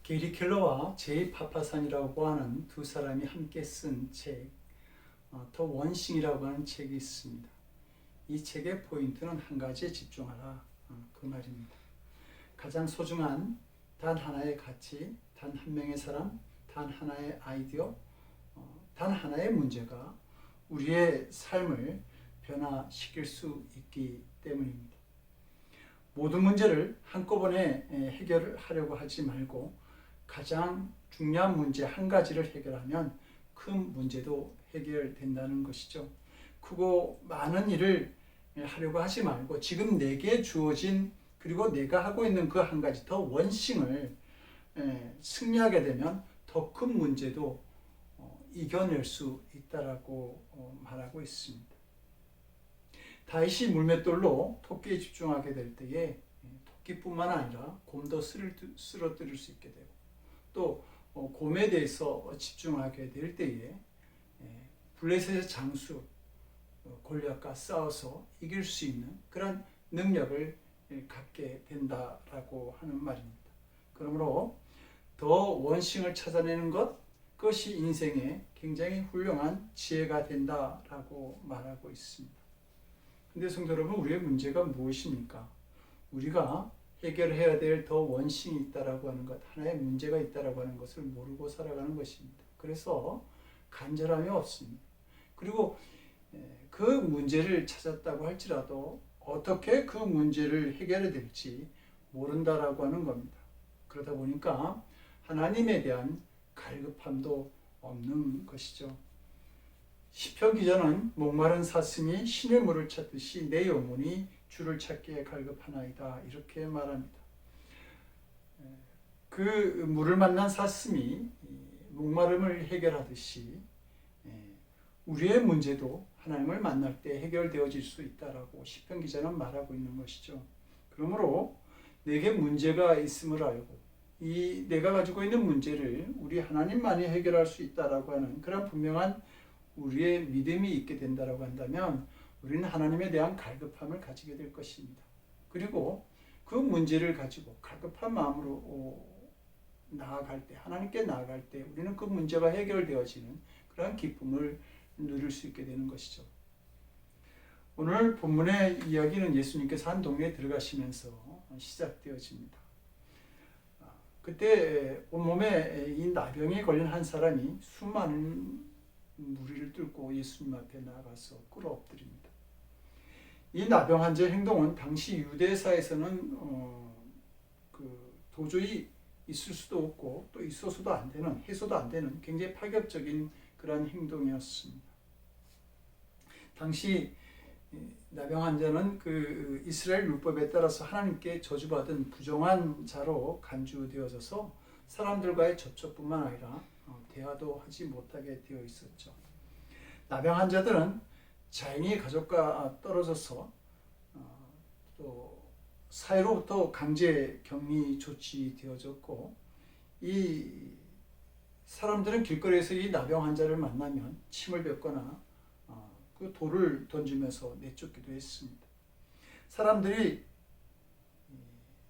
게리 켈러와 제이 파파산이라고 하는 두 사람이 함께 쓴 책, 더 원싱이라고 하는 책이 있습니다. 이 책의 포인트는 한 가지에 집중하라, 그 말입니다. 가장 소중한 단 하나의 가치, 단 한 명의 사람, 단 하나의 아이디어, 단 하나의 문제가 우리의 삶을 변화시킬 수 있기 때문입니다. 모든 문제를 한꺼번에 해결을 하려고 하지 말고 가장 중요한 문제 한 가지를 해결하면 큰 문제도 해결된다는 것이죠. 크고 많은 일을 하려고 하지 말고 지금 내게 주어진 그리고 내가 하고 있는 그 한 가지 더 원싱을 승리하게 되면 더 큰 문제도 이겨낼 수 있다라고 말하고 있습니다. 다윗이 물맷돌로 토끼에 집중하게 될 때에 토끼뿐만 아니라 곰도 쓰러뜨릴 수 있게 되고 또 곰에 대해서 집중하게 될 때에 블레셋의 장수 골리앗과 싸워서 이길 수 있는 그런 능력을 갖게 된다라고 하는 말입니다. 그러므로 더 원싱을 찾아내는 것, 그것이 인생에 굉장히 훌륭한 지혜가 된다라고 말하고 있습니다. 근데 성도 여러분, 우리의 문제가 무엇입니까? 우리가 해결해야 될 더 원싱이 있다라고 하는 것, 하나의 문제가 있다라고 하는 것을 모르고 살아가는 것입니다. 그래서 간절함이 없습니다. 그리고 그 문제를 찾았다고 할지라도 어떻게 그 문제를 해결해야 될지 모른다라고 하는 겁니다. 그러다 보니까 하나님에 대한 갈급함도 없는 것이죠. 시편 기자는 목마른 사슴이 신의 물을 찾듯이 내 영혼이 주를 찾기에 갈급하나이다 이렇게 말합니다. 그 물을 만난 사슴이 목마름을 해결하듯이 우리의 문제도 하나님을 만날 때 해결되어질 수 있다라고 시편 기자는 말하고 있는 것이죠. 그러므로 내게 문제가 있음을 알고 이 내가 가지고 있는 문제를 우리 하나님만이 해결할 수 있다라고 하는 그런 분명한 우리의 믿음이 있게 된다라고 한다면 우리는 하나님에 대한 갈급함을 가지게 될 것입니다. 그리고 그 문제를 가지고 갈급한 마음으로 나아갈 때, 하나님께 나아갈 때 우리는 그 문제가 해결되어지는 그런 기쁨을 누릴 수 있게 되는 것이죠. 오늘 본문의 이야기는 예수님께서 한 동네에 들어가시면서 시작되어집니다. 그때 온몸에 이 나병에 걸린 한 사람이 수많은 무리를 뚫고 예수님 앞에 나가서 꿇어 엎드립니다. 이 나병 환자의 행동은 당시 유대사에서는 도저히 있을 수도 없고 또 있어서도 안 되는, 해서도 안 되는 굉장히 파격적인 그런 행동이었습니다. 당시 나병 환자는 그 이스라엘 율법에 따라서 하나님께 저주받은 부정한 자로 간주되어져서 사람들과의 접촉뿐만 아니라 대화도 하지 못하게 되어 있었죠. 나병 환자들은 자연히 가족과 떨어져서 또 사회로부터 강제 격리 조치되어졌고 이 사람들은 길거리에서 이 나병 환자를 만나면 침을 뱉거나 그 돌을 던지면서 내쫓기도 했습니다. 사람들이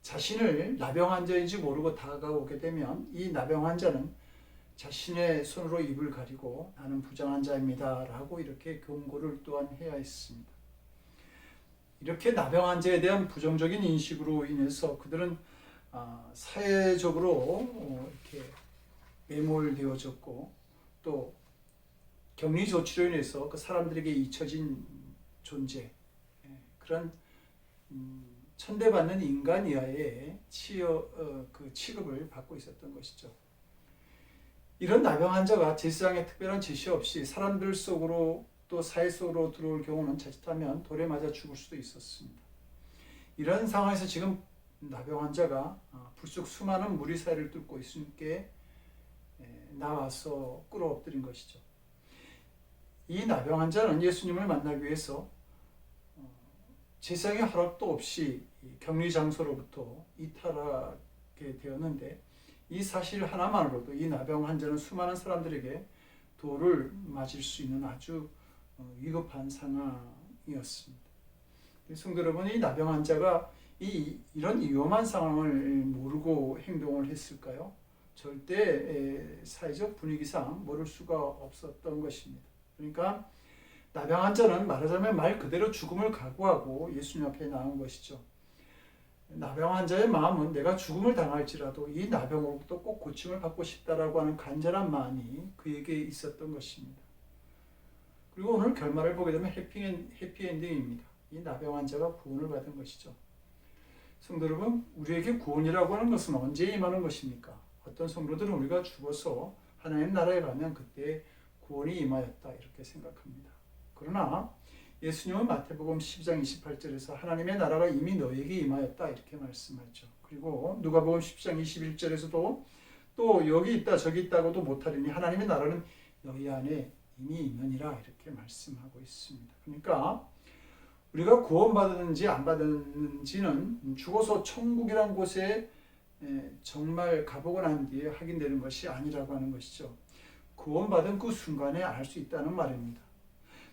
자신을 나병 환자인지 모르고 다가오게 되면 이 나병 환자는 자신의 손으로 입을 가리고 나는 부정한 자입니다 라고 이렇게 경고를 또한 해야 했습니다. 이렇게 나병 환자에 대한 부정적인 인식으로 인해서 그들은 사회적으로 이렇게 매몰되어졌고 또 격리 조치로 인해서 그 사람들에게 잊혀진 존재, 그런 천대받는 인간 이하의 취급을 받고 있었던 것이죠. 이런 나병 환자가 제사장의 특별한 지시 없이 사람들 속으로 또 사회 속으로 들어올 경우는 자칫하면 돌에 맞아 죽을 수도 있었습니다. 이런 상황에서 지금 나병 환자가 불쑥 수많은 무리 사이를 뚫고 예수님께 나와서 꿇어 엎드린 것이죠. 이 나병 환자는 예수님을 만나기 위해서 제사장의 허락도 없이 격리 장소로부터 이탈하게 되었는데 이 사실 하나만으로도 이 나병 환자는 수많은 사람들에게 돌을 맞을 수 있는 아주 위급한 상황이었습니다. 성도 여러분, 이 나병 환자가 이런 위험한 상황을 모르고 행동을 했을까요? 절대 사회적 분위기상 모를 수가 없었던 것입니다. 그러니까 나병 환자는 말하자면 말 그대로 죽음을 각오하고 예수님 앞에 나온 것이죠. 나병 환자의 마음은 내가 죽음을 당할지라도 이 나병으로부터 꼭 고침을 받고 싶다라고 하는 간절한 마음이 그에게 있었던 것입니다. 그리고 오늘 결말을 보게 되면 해피엔딩입니다. 이 나병 환자가 구원을 받은 것이죠. 성도 여러분, 우리에게 구원이라고 하는 것은 언제 임하는 것입니까? 어떤 성도들은 우리가 죽어서 하나님 나라에 가면 그때 구원이 임하였다 이렇게 생각합니다. 그러나 예수님은 마태복음 12장 28절에서 하나님의 나라가 이미 너에게 임하였다 이렇게 말씀하죠. 그리고 누가복음 10장 21절에서도 또 여기 있다 저기 있다고도 못하리니 하나님의 나라는 너희 안에 이미 있느니라 이렇게 말씀하고 있습니다. 그러니까 우리가 구원받았는지 안 받았는지는 죽어서 천국이란 곳에 정말 가보고 난 뒤에 확인되는 것이 아니라고 하는 것이죠. 구원받은 그 순간에 알 수 있다는 말입니다.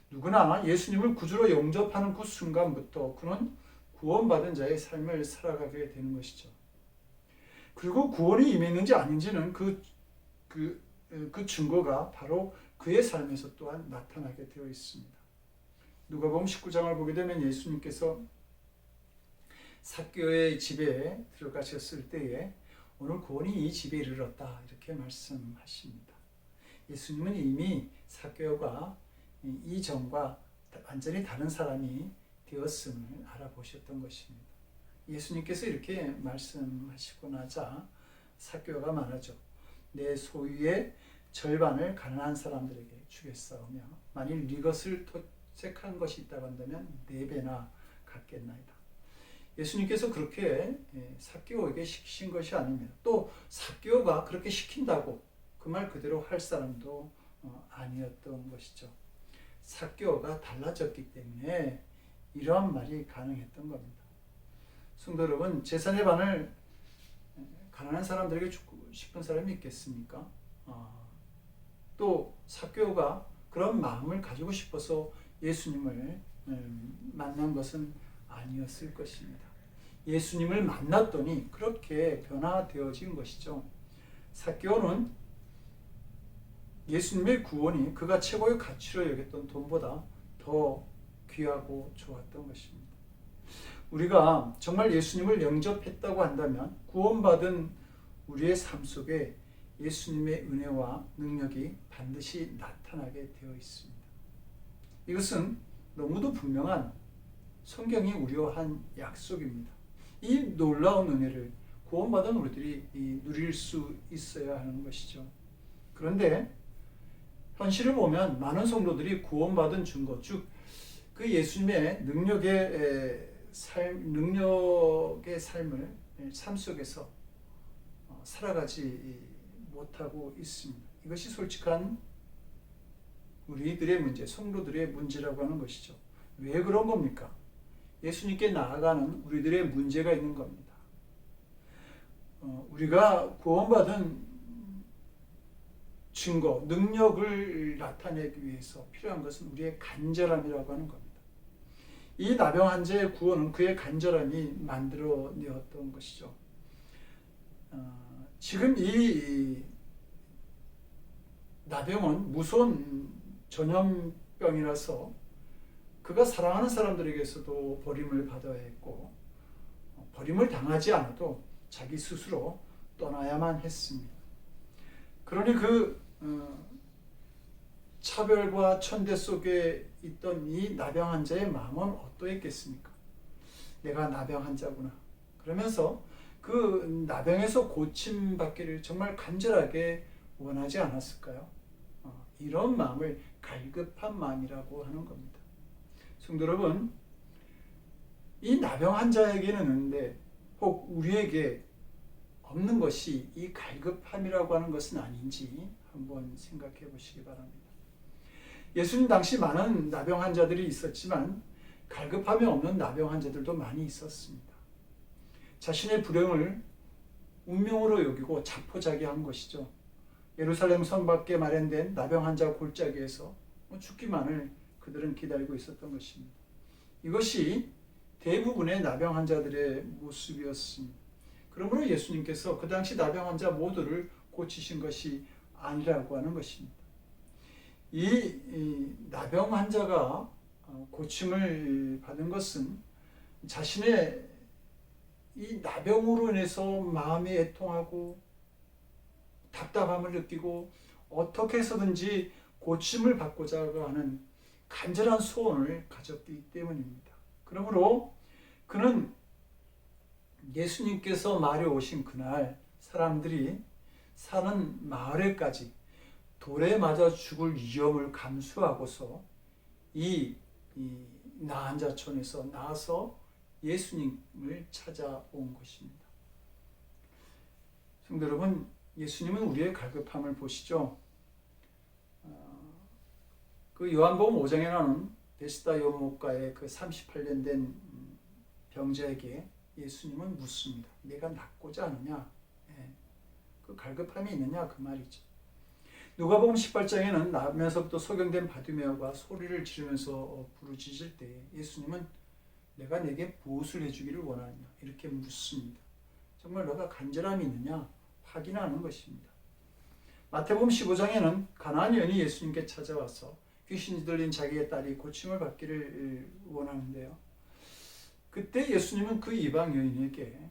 누구나 예수님을 구주로 영접하는 그 순간부터 그는 구원받은 자의 삶을 살아가게 되는 것이죠. 그리고 구원이 임했는지 아닌지는 그 증거가 바로 그의 삶에서 또한 나타나게 되어 있습니다. 누가복음 19장을 보게 되면 예수님께서 삭개오의 집에 들어가셨을 때에 오늘 구원이 이 집에 이르렀다 이렇게 말씀하십니다. 예수님은 이미 삭개오가 이전과 완전히 다른 사람이 되었음을 알아보셨던 것입니다. 예수님께서 이렇게 말씀하시고 나자 삭개오가 말하죠. 내 소유의 절반을 가난한 사람들에게 주겠사오며 만일 네 것을 토색한 것이 있다고 한다면 4배나 갖겠나이다. 예수님께서 그렇게 삭개오에게 시키신 것이 아닙니다. 또 삭개오가 그렇게 시킨다고 그 말 그대로 할 사람도 아니었던 것이죠. 삭개오가 달라졌기 때문에 이러한 말이 가능했던 겁니다. 성도 여러분, 재산의 반을 가난한 사람들에게 주고 싶은 사람이 있겠습니까? 또 삭개오가 그런 마음을 가지고 싶어서 예수님을 만난 것은 아니었을 것입니다. 예수님을 만났더니 그렇게 변화되어진 것이죠. 삭개오는 예수님의 구원이 그가 최고의 가치로 여겼던 돈보다 더 귀하고 좋았던 것입니다. 우리가 정말 예수님을 영접했다고 한다면 구원받은 우리의 삶 속에 예수님의 은혜와 능력이 반드시 나타나게 되어 있습니다. 이것은 너무도 분명한 성경이 우려한 약속입니다. 이 놀라운 은혜를 구원받은 우리들이 누릴 수 있어야 하는 것이죠. 그런데 현실을 보면 많은 성도들이 구원받은 증거, 즉 그 예수님의 능력의 삶을 삶 속에서 살아가지 못하고 있습니다. 이것이 솔직한 우리들의 문제, 성도들의 문제라고 하는 것이죠. 왜 그런 겁니까? 예수님께 나아가는 우리들의 문제가 있는 겁니다. 우리가 구원받은 증거, 능력을 나타내기 위해서 필요한 것은 우리의 간절함이라고 하는 겁니다. 이 나병 환자의 구원은 그의 간절함이 만들어내었던 것이죠. 지금 이 나병은 무서운 전염병이라서 그가 사랑하는 사람들에게서도 버림을 받아야 했고 버림을 당하지 않아도 자기 스스로 떠나야만 했습니다. 그러니 차별과 천대 속에 있던 이 나병 환자의 마음은 어떠했겠습니까? 내가 나병 환자구나. 그러면서 그 나병에서 고침받기를 정말 간절하게 원하지 않았을까요? 이런 마음을 갈급한 마음이라고 하는 겁니다. 성도 여러분, 이 나병 환자에게는 있는데 혹 우리에게 없는 것이 이 갈급함이라고 하는 것은 아닌지 한번 생각해 보시기 바랍니다. 예수님 당시 많은 나병 환자들이 있었지만 갈급함이 없는 나병 환자들도 많이 있었습니다. 자신의 불행을 운명으로 여기고 자포자기한 것이죠. 예루살렘 성 밖에 마련된 나병 환자 골짜기에서 죽기만을 그들은 기다리고 있었던 것입니다. 이것이 대부분의 나병 환자들의 모습이었습니다. 그러므로 예수님께서 그 당시 나병 환자 모두를 고치신 것이 아니라고 하는 것입니다. 이 나병 환자가 고침을 받은 것은 자신의 이 나병으로 인해서 마음이 애통하고 답답함을 느끼고 어떻게 해서든지 고침을 받고자 하는 간절한 소원을 가졌기 때문입니다. 그러므로 그는 예수님께서 마을에 오신 그날 사람들이 사는 마을에까지 돌에 맞아 죽을 위험을 감수하고서 이 나한자촌에서 나와서 예수님을 찾아온 것입니다. 성도 여러분, 예수님은 우리의 갈급함을 보시죠. 그 요한복음 5장에 나오는 베스다 요목가의 그 38년 된 병자에게 예수님은 묻습니다. 내가 낫고자 하느냐? 그 갈급함이 있느냐? 그 말이죠. 누가복음 18장에는 나면서부터 소경된 바디메오가 소리를 지르면서 부르짖을 때 예수님은 내가 내게 무엇을 해주기를 원하느냐? 이렇게 묻습니다. 정말 너가 간절함이 있느냐? 확인하는 것입니다. 마태복음 15장에는 가나안 여인이 예수님께 찾아와서 귀신이 들린 자기의 딸이 고침을 받기를 원하는데요. 그때 예수님은 그 이방 여인에게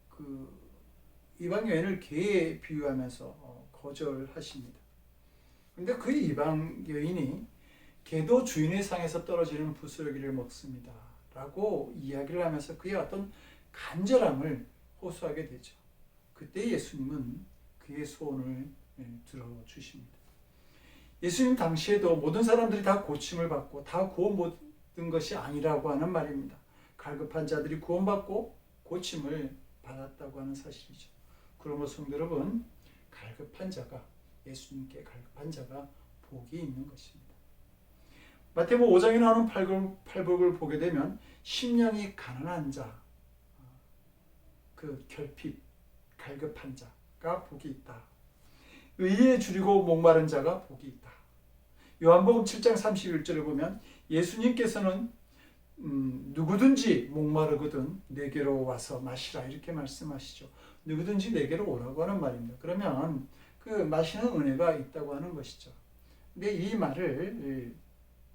그 이방 여인을 개에 비유하면서 거절하십니다. 그런데 그 이방 여인이 개도 주인의 상에서 떨어지는 부스러기를 먹습니다 라고 이야기를 하면서 그의 어떤 간절함을 호소하게 되죠. 그때 예수님은 그의 소원을 들어주십니다. 예수님 당시에도 모든 사람들이 다 고침을 받고 다 구원 받은 것이 아니라고 하는 말입니다. 갈급한 자들이 구원받고 고침을 받았다고 하는 사실이죠. 그러므로 성도 여러분, 갈급한 자가, 예수님께 갈급한 자가 복이 있는 것입니다. 마태복음 5장에 나오는 팔복을 보게 되면 심령이 가난한 자, 그 결핍, 갈급한 자가 복이 있다. 의에 줄이고 목마른 자가 복이 있다. 요한복음 7장 31절을 보면 예수님께서는 누구든지 목마르거든 내게로 와서 마시라 이렇게 말씀하시죠. 누구든지 내게로 오라고 하는 말입니다. 그러면 그 마시는 은혜가 있다고 하는 것이죠. 근데 이 말을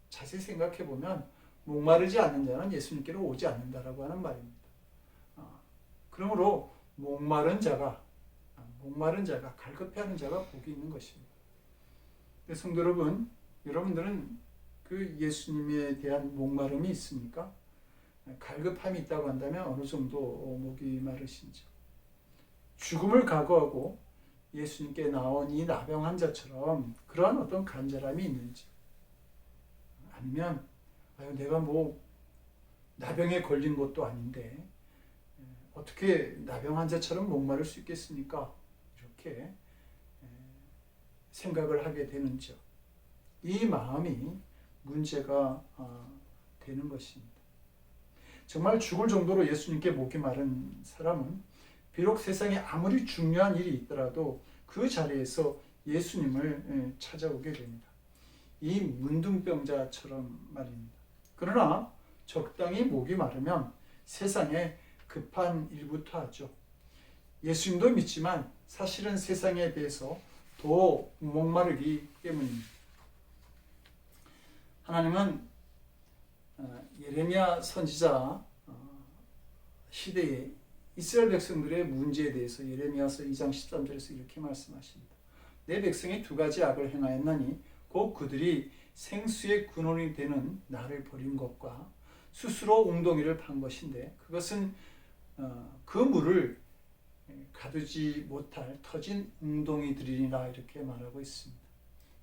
자세히 생각해 보면 목마르지 않는 자는 예수님께로 오지 않는다라고 하는 말입니다. 그러므로 목마른 자가 갈급해하는 자가 복이 있는 것입니다. 성도 여러분, 여러분들은 그 예수님에 대한 목마름이 있습니까? 갈급함이 있다고 한다면 어느 정도 목이 마르신지, 죽음을 각오하고 예수님께 나온 이 나병 환자처럼 그러한 어떤 간절함이 있는지, 아니면 내가 뭐 나병에 걸린 것도 아닌데 어떻게 나병 환자처럼 목마를 수 있겠습니까? 이렇게 생각을 하게 되는지요. 이 마음이 문제가 되는 것입니다. 정말 죽을 정도로 예수님께 목이 마른 사람은 비록 세상에 아무리 중요한 일이 있더라도 그 자리에서 예수님을 찾아오게 됩니다. 이 문둥병자처럼 말입니다. 그러나 적당히 목이 마르면 세상에 급한 일부터 하죠. 예수님도 믿지만 사실은 세상에 대해서 더 목마르기 때문입니다. 하나님은 예레미야 선지자 시대에 이스라엘 백성들의 문제에 대해서 예레미야서 2장 13절에서 이렇게 말씀하십니다. 내 백성이 두 가지 악을 행하였나니 곧 그들이 생수의 근원이 되는 나를 버린 것과 스스로 웅덩이를 판 것인데 그것은 그 물을 가두지 못할 터진 웅덩이들이라 이렇게 말하고 있습니다.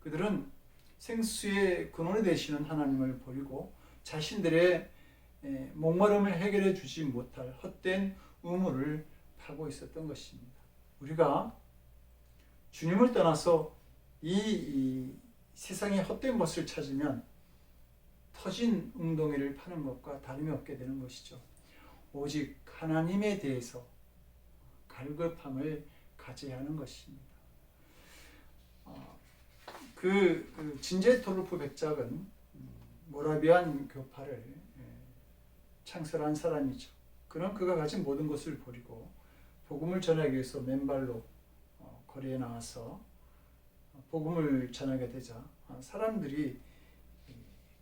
그들은 생수의 근원이 되시는 하나님을 버리고 자신들의 목마름을 해결해 주지 못할 헛된 우물을 파고 있었던 것입니다. 우리가 주님을 떠나서 이 세상의 헛된 것을 찾으면 터진 웅덩이를 파는 것과 다름이 없게 되는 것이죠. 오직 하나님에 대해서 갈급함을 가져야 하는 것입니다. 그 진제토르프 백작은 모라비안 교파를 창설한 사람이죠. 그는 그가 가진 모든 것을 버리고 복음을 전하기 위해서 맨발로 거리에 나와서 복음을 전하게 되자 사람들이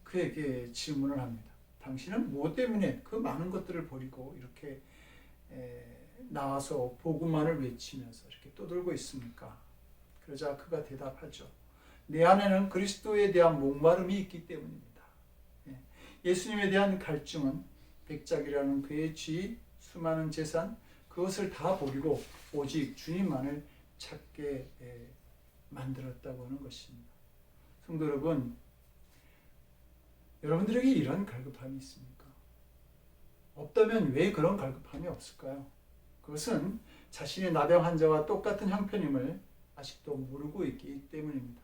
그에게 질문을 합니다. 당신은 무엇 때문에 그 많은 것들을 버리고 이렇게 나와서 복음만을 외치면서 이렇게 떠들고 있습니까? 그러자 그가 대답하죠. 내 안에는 그리스도에 대한 목마름이 있기 때문입니다. 예수님에 대한 갈증은 백작이라는 그의 쥐, 수많은 재산, 그것을 다 버리고 오직 주님만을 찾게 만들었다고 하는 것입니다. 성도 여러분, 여러분들에게 이런 갈급함이 있습니까? 없다면 왜 그런 갈급함이 없을까요? 그것은 자신의 나병 환자와 똑같은 형편임을 아직도 모르고 있기 때문입니다.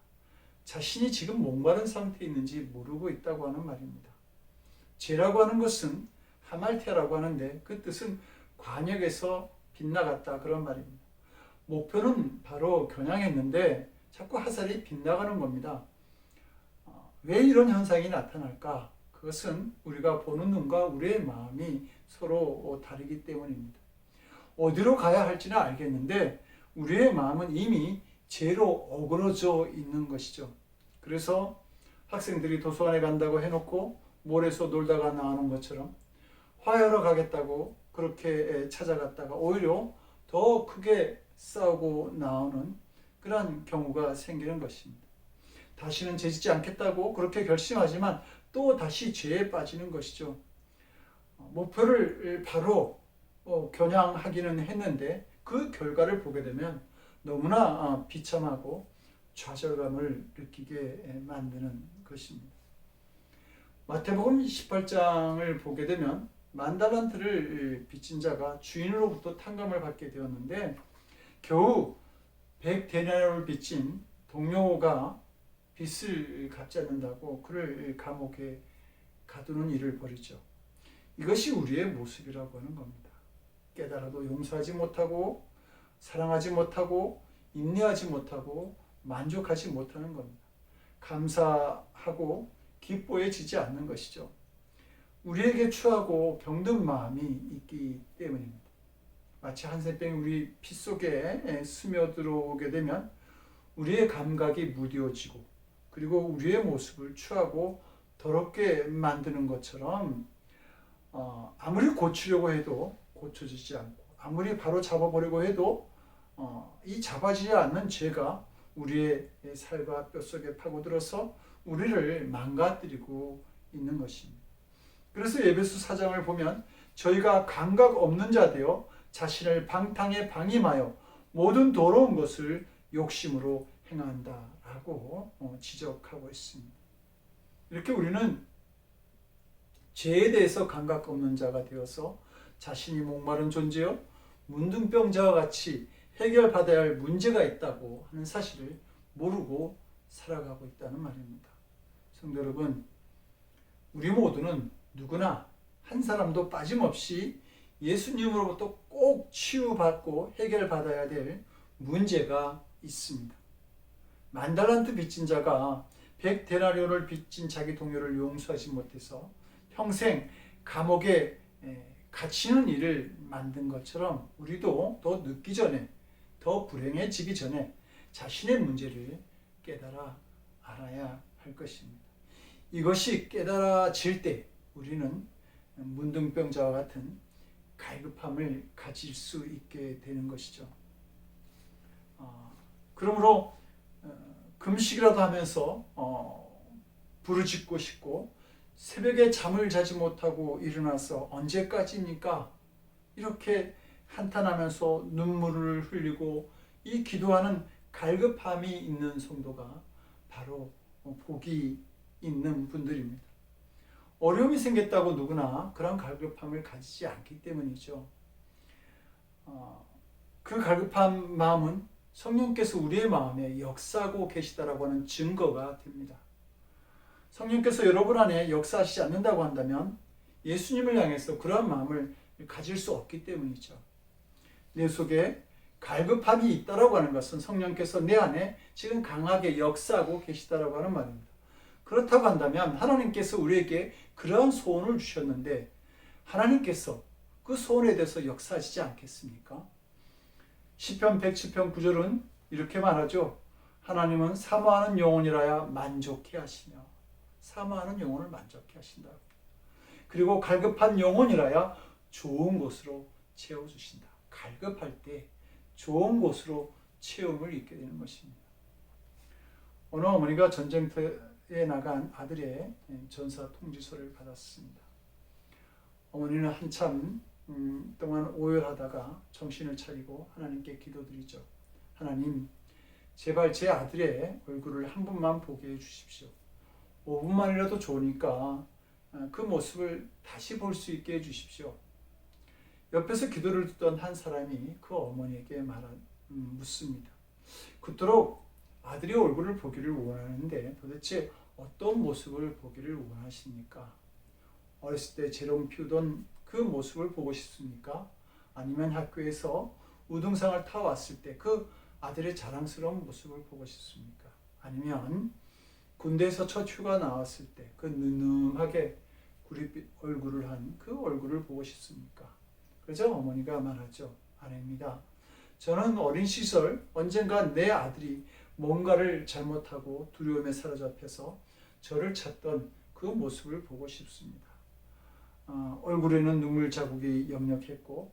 자신이 지금 목마른 상태에 있는지 모르고 있다고 하는 말입니다. 죄라고 하는 것은 하말테라고 하는데 그 뜻은 관역에서 빗나갔다 그런 말입니다. 목표는 바로 겨냥했는데 자꾸 화살이 빗나가는 겁니다. 왜 이런 현상이 나타날까? 그것은 우리가 보는 눈과 우리의 마음이 서로 다르기 때문입니다. 어디로 가야 할지는 알겠는데 우리의 마음은 이미 죄로 어그러져 있는 것이죠. 그래서 학생들이 도서관에 간다고 해놓고 몰에서 놀다가 나오는 것처럼 화해하러 가겠다고 그렇게 찾아갔다가 오히려 더 크게 싸우고 나오는 그런 경우가 생기는 것입니다. 다시는 죄짓지 않겠다고 그렇게 결심하지만 또 다시 죄에 빠지는 것이죠. 목표를 바로 겨냥하기는 했는데 그 결과를 보게 되면 너무나 비참하고 좌절감을 느끼게 만드는 것입니다. 마태복음 18장을 보게 되면 만달란트를 빚진 자가 주인으로부터 탕감을 받게 되었는데 겨우 100데나리온을 빚진 동료가 빚을 갚지 않는다고 그를 감옥에 가두는 일을 벌이죠. 이것이 우리의 모습이라고 하는 겁니다. 깨달아도 용서하지 못하고 사랑하지 못하고 인내하지 못하고 만족하지 못하는 겁니다. 감사하고 기뻐해지지 않는 것이죠. 우리에게 추하고 병든 마음이 있기 때문입니다. 마치 한센병이 우리 피 속에 스며들어오게 되면 우리의 감각이 무뎌지고 그리고 우리의 모습을 추하고 더럽게 만드는 것처럼 아무리 고치려고 해도 고쳐지지 않고 아무리 바로 잡아보려고 해도 이 잡아지지 않는 죄가 우리의 살과 뼛속에 파고들어서 우리를 망가뜨리고 있는 것입니다. 그래서 에베소 4장을 보면 저희가 감각 없는 자 되어 자신을 방탕에 방임하여 모든 더러운 것을 욕심으로 행한다라고 지적하고 있습니다. 이렇게 우리는 죄에 대해서 감각 없는 자가 되어서 자신이 목마른 존재여 문둥병자와 같이 해결받아야 할 문제가 있다고 하는 사실을 모르고 살아가고 있다는 말입니다. 성도 여러분, 우리 모두는 누구나 한 사람도 빠짐없이 예수님으로부터 꼭 치유받고 해결받아야 될 문제가 있습니다. 만달란트 빚진 자가 100데나리온을 빚진 자기 동료를 용서하지 못해서 평생 감옥에 갇히는 일을 만든 것처럼 우리도 더 늦기 전에 더 불행해지기 전에 자신의 문제를 깨달아 알아야 할 것입니다. 이것이 깨달아질 때 우리는 문둥병자와 같은 갈급함을 가질 수 있게 되는 것이죠. 그러므로 금식이라도 하면서 부르짖고 싶고 새벽에 잠을 자지 못하고 일어나서 언제까지입니까? 이렇게 한탄하면서 눈물을 흘리고 이 기도하는 갈급함이 있는 성도가 바로 복이 있는 분들입니다. 어려움이 생겼다고 누구나 그런 갈급함을 가지지 않기 때문이죠. 그 갈급한 마음은 성령께서 우리의 마음에 역사하고 계시다라고 하는 증거가 됩니다. 성령께서 여러분 안에 역사하시지 않는다고 한다면 예수님을 향해서 그러한 마음을 가질 수 없기 때문이죠. 내 속에 갈급함이 있다라고 하는 것은 성령께서 내 안에 지금 강하게 역사하고 계시다라고 하는 말입니다. 그렇다고 한다면 하나님께서 우리에게 그러한 소원을 주셨는데 하나님께서 그 소원에 대해서 역사하시지 않겠습니까? 시편 110편 9절은 이렇게 말하죠. 하나님은 사모하는 영혼이라야 만족해 하시며, 사모하는 영혼을 만족해 하신다. 그리고 갈급한 영혼이라야 좋은 곳으로 채워주신다. 갈급할 때 좋은 곳으로 채움을 입게 되는 것입니다. 어느 어머니가 전쟁터에 나간 아들의 전사 통지서를 받았습니다. 어머니는 한참 동안 오열하다가 정신을 차리고 하나님께 기도드리죠. 하나님, 제발 제 아들의 얼굴을 한 번만 보게 해주십시오. 5분만이라도 좋으니까 그 모습을 다시 볼 수 있게 해주십시오. 옆에서 기도를 듣던 한 사람이 그 어머니에게 묻습니다. 그토록 아들의 얼굴을 보기를 원하는데 도대체 어떤 모습을 보기를 원하십니까? 어렸을 때 재롱 피우던 그 모습을 보고 싶습니까? 아니면 학교에서 우등상을 타왔을 때 그 아들의 자랑스러운 모습을 보고 싶습니까? 아니면 군대에서 첫 휴가 나왔을 때 그 느늠하게 구릿빛 얼굴을 한 그 얼굴을 보고 싶습니까? 그러자 어머니가 말하죠. 아닙니다. 저는 어린 시절 언젠가 내 아들이 뭔가를 잘못하고 두려움에 사로잡혀서 저를 찾던 그 모습을 보고 싶습니다. 얼굴에는 눈물 자국이 역력했고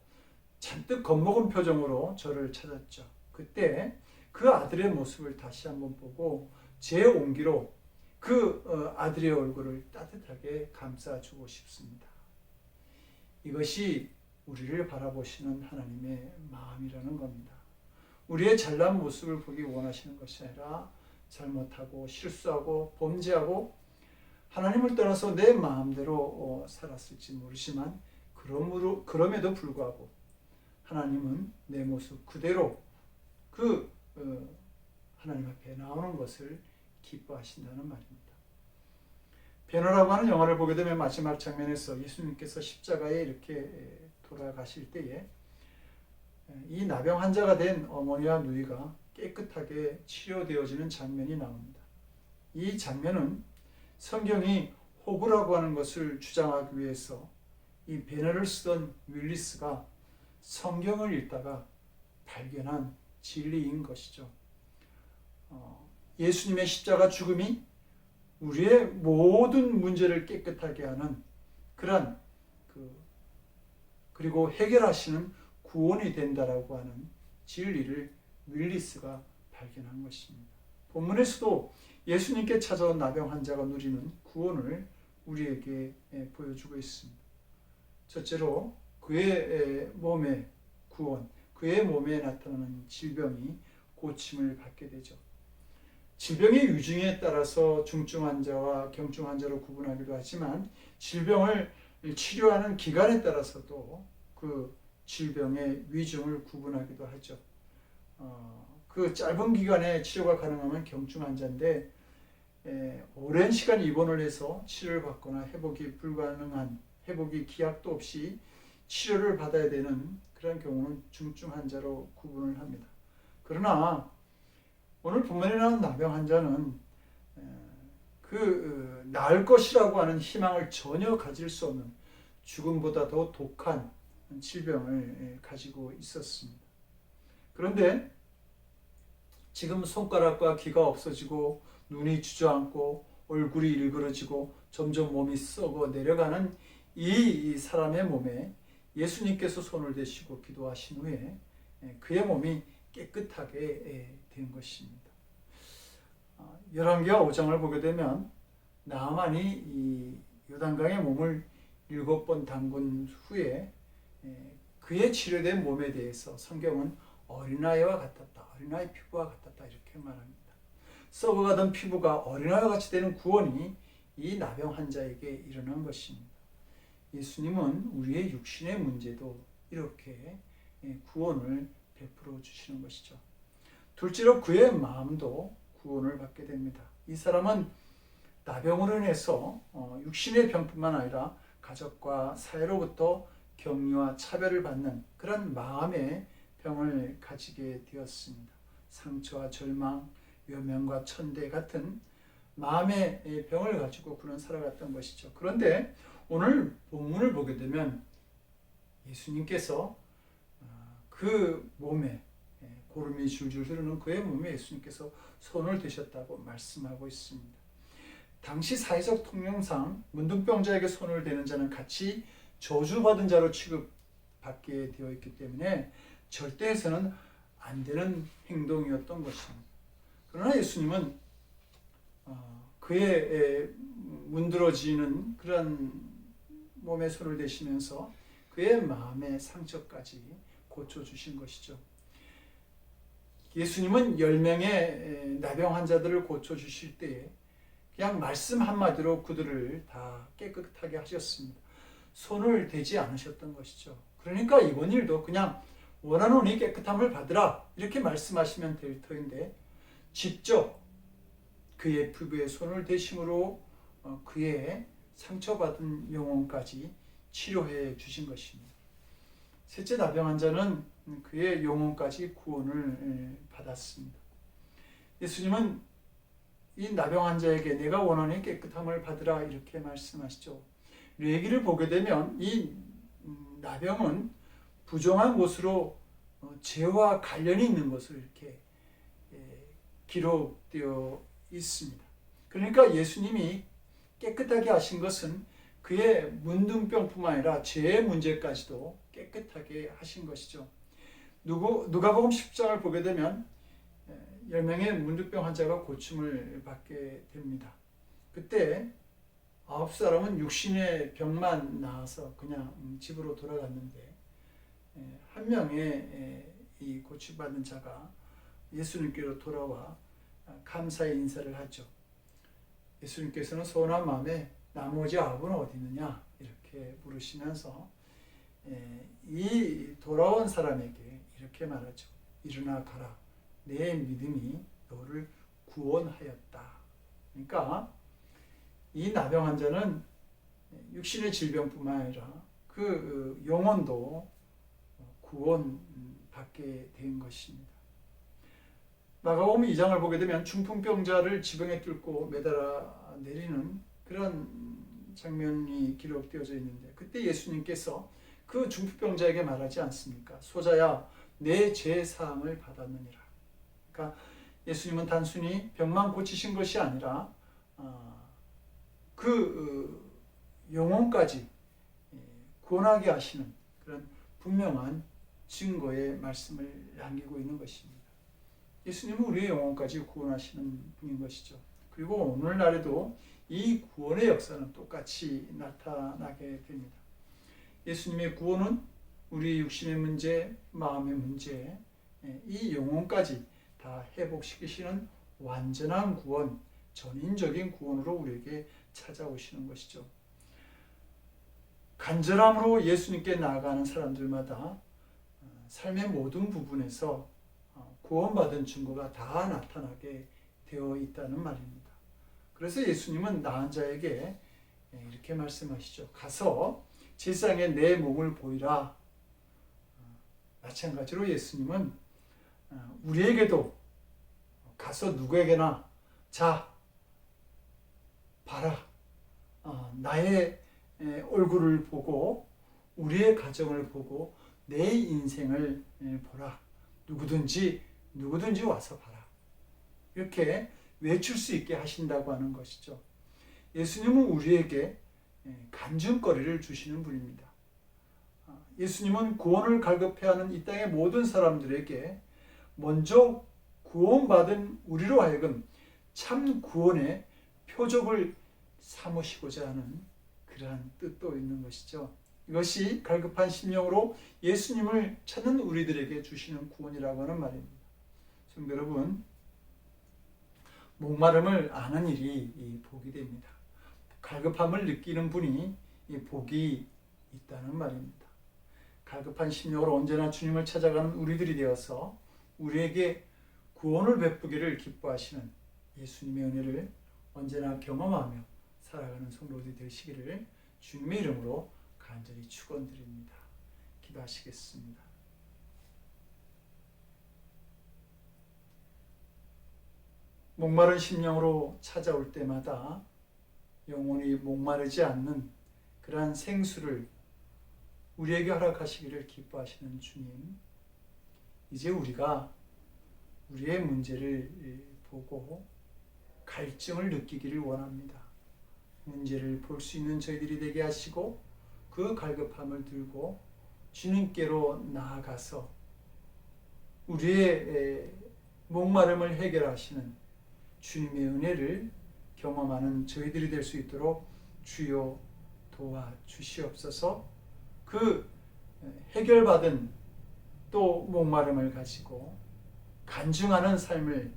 잔뜩 겁먹은 표정으로 저를 찾았죠. 그때 그 아들의 모습을 다시 한번 보고 제 온기로 그 아들의 얼굴을 따뜻하게 감싸주고 싶습니다. 이것이 우리를 바라보시는 하나님의 마음이라는 겁니다. 우리의 잘난 모습을 보기 원하시는 것이 아니라 잘못하고 실수하고 범죄하고 하나님을 떠나서 내 마음대로 살았을지 모르지만 그럼에도 불구하고 하나님은 내 모습 그대로 그 하나님 앞에 나오는 것을 기뻐하신다는 말입니다. 베너라고 하는 영화를 보게 되면 마지막 장면에서 예수님께서 십자가에 이렇게 돌아가실 때에 이 나병 환자가 된 어머니와 누이가 깨끗하게 치료되어지는 장면이 나옵니다. 이 장면은 성경이 호구라고 하는 것을 주장하기 위해서 이 배너를 쓰던 윌리스가 성경을 읽다가 발견한 진리인 것이죠. 예수님의 십자가 죽음이 우리의 모든 문제를 깨끗하게 하는 그런 그리고 해결하시는 구원이 된다라고 하는 진리를 윌리스가 발견한 것입니다. 본문에서도 예수님께 찾아온 나병 환자가 누리는 구원을 우리에게 보여주고 있습니다. 첫째로 그의 몸의 구원, 그의 몸에 나타나는 질병이 고침을 받게 되죠. 질병의 유증에 따라서 중증 환자와 경증 환자로 구분하기도 하지만 질병을 치료하는 기간에 따라서도 그 질병의 위중을 구분하기도 하죠. 그 짧은 기간에 치료가 가능하면 경증 환자인데 오랜 시간 입원을 해서 치료를 받거나 회복이 불가능한 회복이 기약도 없이 치료를 받아야 되는 그런 경우는 중증 환자로 구분을 합니다. 그러나 오늘 본문에 나온 나병 환자는 나을 것이라고 하는 희망을 전혀 가질 수 없는 죽음보다 더 독한 질병을 가지고 있었습니다. 그런데 지금 손가락과 귀가 없어지고 눈이 주저앉고 얼굴이 일그러지고 점점 몸이 썩어 내려가는 이 사람의 몸에 예수님께서 손을 대시고 기도하신 후에 그의 몸이 깨끗하게 된 것입니다. 열왕기하 5장을 보게 되면 나아만이 이 요단강의 몸을 7번 담근 후에 그의 치료된 몸에 대해서 성경은 어린아이와 같았다, 어린아이 피부와 같았다 이렇게 말합니다. 썩어가던 피부가 어린아이와 같이 되는 구원이 이 나병 환자에게 일어난 것입니다. 예수님은 우리의 육신의 문제도 이렇게 구원을 베풀어 주시는 것이죠. 둘째로 그의 마음도 구원을 받게 됩니다. 이 사람은 나병으로 인해서 육신의 병뿐만 아니라 가족과 사회로부터 격려와 차별을 받는 그런 마음의 병을 가지게 되었습니다. 상처와 절망, 외면과 천대 같은 마음의 병을 가지고 그는 살아갔던 것이죠. 그런데 오늘 본문을 보게 되면 예수님께서 그 몸에 고름이 줄줄 흐르는 그의 몸에 예수님께서 손을 대셨다고 말씀하고 있습니다. 당시 사회적 통념상 문둥병자에게 손을 대는 자는 같이 저주받은 자로 취급받게 되어 있기 때문에 절대 해서는 안 되는 행동이었던 것입니다. 그러나 예수님은 그의 문드러지는 그런 몸에 손을 대시면서 그의 마음의 상처까지 고쳐주신 것이죠. 예수님은 10명의 나병 환자들을 고쳐주실 때에 그냥 말씀 한마디로 그들을 다 깨끗하게 하셨습니다. 손을 대지 않으셨던 것이죠. 그러니까 이번 일도 그냥 원하노니 깨끗함을 받으라 이렇게 말씀하시면 될 터인데 직접 그의 피부에 손을 대심으로 그의 상처받은 영혼까지 치료해 주신 것입니다. 셋째 나병 환자는 그의 영혼까지 구원을 받았습니다. 예수님은 이 나병 환자에게 내가 원하니 깨끗함을 받으라 이렇게 말씀하시죠. 레위기를 보게 되면 이 나병은 부정한 것으로 죄와 관련이 있는 것을 이렇게 기록되어 있습니다. 그러니까 예수님이 깨끗하게 하신 것은 그의 문둥병뿐만 아니라 죄의 문제까지도 깨끗하게 하신 것이죠. 누가복음 10장을 보게 되면 10명의 문둥병 환자가 고침을 받게 됩니다. 그때 9사람은 육신의 병만 나아서 그냥 집으로 돌아갔는데 한 명의 이 고침받은 자가 예수님께로 돌아와 감사의 인사를 하죠. 예수님께서는 서운한 마음에 나머지 9은 어디 있느냐 이렇게 물으시면서 이 돌아온 사람에게 이렇게 말하죠. 일어나 가라. 내 믿음이 너를 구원하였다. 그러니까 이 나병 환자는 육신의 질병뿐만 아니라 그 영혼도 구원받게 된 것입니다. 마가복음 2장을 보게 되면 중풍병자를 지붕에 뚫고 매달아 내리는 그런 장면이 기록되어져 있는데 그때 예수님께서 그 중풍병자에게 말하지 않습니까? 소자야 내 죄 사함을 받았느니라. 그러니까 예수님은 단순히 병만 고치신 것이 아니라 그 영혼까지 구원하게 하시는 그런 분명한 증거의 말씀을 남기고 있는 것입니다. 예수님은 우리의 영혼까지 구원하시는 분인 것이죠. 그리고 오늘날에도 이 구원의 역사는 똑같이 나타나게 됩니다. 예수님의 구원은 우리 육신의 문제, 마음의 문제, 이 영혼까지 다 회복시키시는 완전한 구원, 전인적인 구원으로 우리에게 찾아오시는 것이죠. 간절함으로 예수님께 나아가는 사람들마다 삶의 모든 부분에서 구원받은 증거가 다 나타나게 되어 있다는 말입니다. 그래서 예수님은 나은 자에게 이렇게 말씀하시죠. 가서 제사장에 내 몸을 보이라. 마찬가지로 예수님은 우리에게도 가서 누구에게나 자 봐라. 나의 얼굴을 보고 우리의 가정을 보고 내 인생을 보라. 누구든지 와서 봐라. 이렇게 외칠 수 있게 하신다고 하는 것이죠. 예수님은 우리에게 간증거리를 주시는 분입니다. 예수님은 구원을 갈급해하는 이 땅의 모든 사람들에게 먼저 구원받은 우리로 하여금 참 구원의 표적을 삼으시고자 하는 그러한 뜻도 있는 것이죠. 이것이 갈급한 심령으로 예수님을 찾는 우리들에게 주시는 구원이라고 하는 말입니다. 성도 여러분, 목마름을 아는 일이 복이 됩니다. 갈급함을 느끼는 분이 복이 있다는 말입니다. 갈급한 심령으로 언제나 주님을 찾아가는 우리들이 되어서 우리에게 구원을 베푸기를 기뻐하시는 예수님의 은혜를 언제나 경험하며 살아가는 성도들이 되시기를 주님의 이름으로 간절히 축원드립니다. 기도하시겠습니다. 목마른 심령으로 찾아올 때마다 영혼이 목마르지 않는 그러한 생수를 우리에게 허락하시기를 기뻐하시는 주님, 이제 우리가 우리의 문제를 보고 갈증을 느끼기를 원합니다. 문제를 볼 수 있는 저희들이 되게 하시고 그 갈급함을 들고 주님께로 나아가서 우리의 목마름을 해결하시는 주님의 은혜를 경험하는 저희들이 될 수 있도록 주여 도와주시옵소서. 그 해결받은 또 목마름을 가지고 간증하는 삶을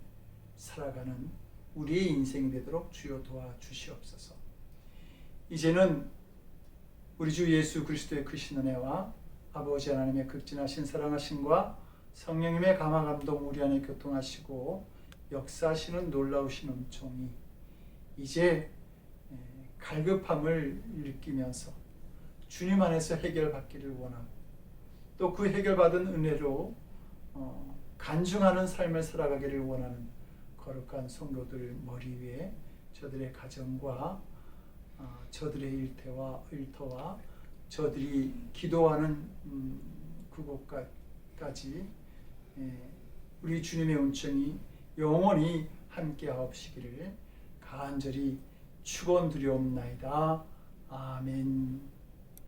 살아가는 우리의 인생이 되도록 주여 도와주시옵소서. 이제는 우리 주 예수 그리스도의 크신 은혜와 아버지 하나님의 극진하신 사랑하심과 성령님의 감화 감동 우리 안에 교통하시고 역사하시는 놀라우신 은총이 이제 갈급함을 느끼면서 주님 안에서 해결받기를 원하고 또 그 해결받은 은혜로 간증하는 삶을 살아가기를 원하는 거룩한 성도들 머리 위에 저들의 가정과 저들의 일터와 저들이 기도하는 그곳까지 우리 주님의 은총이 영원히 함께 하옵시기를 간절히 축원드리옵나이다. 아멘.